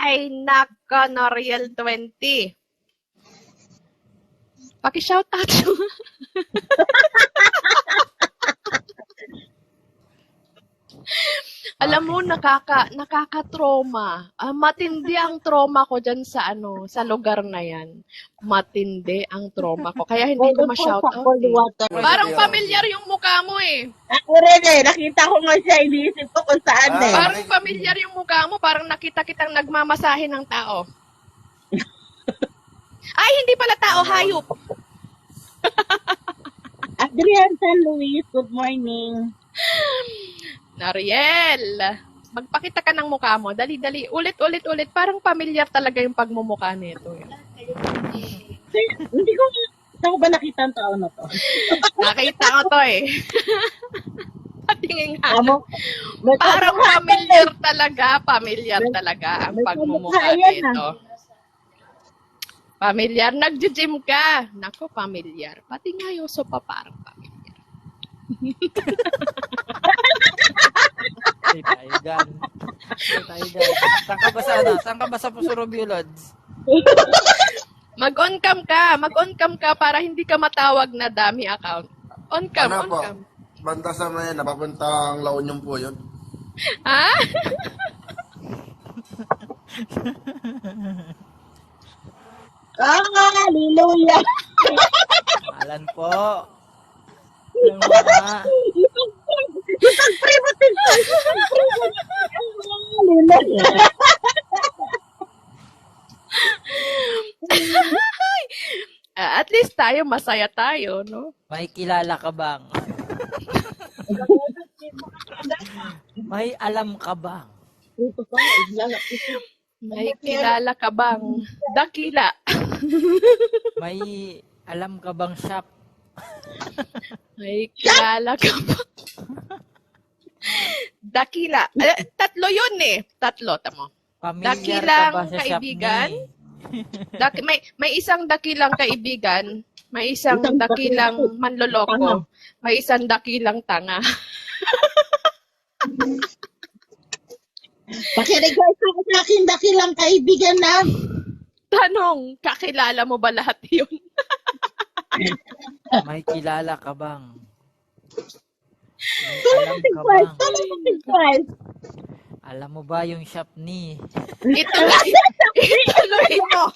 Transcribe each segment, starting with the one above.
Ay, naka, Noriel 20. Paki-shout out. Alam mo, nakaka-trauma. Matindi ang trauma ko dyan sa lugar na yan. Matindi ang trauma ko. Kaya hindi ko ma-shout out. Parang familiar yung mukha mo eh. Ako rin eh. Nakita ko nga siya. Iniisip ko kung saan eh. Parang familiar yung mukha mo. Parang nakita kitang nagmamasahe ng tao. Ay, hindi pala tao. Hayop. Adrian San Luis, good morning. Nariel, magpakita ka ng mukha mo. Dali-dali. Ulit. Parang familiar talaga yung pagmumukha nito. Hindi ko, saan ko ba nakita ang tao na to? Nakita ko to eh. Patingin nga. May Parang familiar talaga ang pagmumukha nito. Familiar. Nag-gym ka. Nako, familiar. Pati nga yung sopa parang familiar. Tayo dyan. Saan ka ba sa Pusurubio, Lods? Mag-on cam ka para hindi ka matawag na dami account. On cam. Banta sa may napapuntang La Union po yun. Ha? Hallelujah! Alan po. Yung mga... At least tayo, masaya tayo, no? May kilala ka bang? May alam ka bang? May kilala ka bang? Dakila. May alam ka bang shop? May kilala ka bang? Dakila. Tatlo yun eh. Tatlo, tamo. Pamilyar Dakilang ka ba sa shop kaibigan? ni? May isang dakilang kaibigan, may isang dakilang manloloko, may isang dakilang tanga. Pakirequest ako sa akin dakilang kaibigan na. Tanong, kakilala mo ba lahat yun? May kilala ka bang? May Tuloy alam mo ka bang? tigwas. Alam mo ba yung shop ni? Ituloy mo.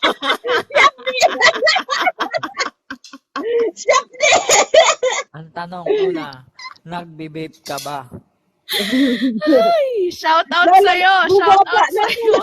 Ang tanong una, nagbe-vape ka ba? Ay, shout out sa'yo. Shout out sa'yo.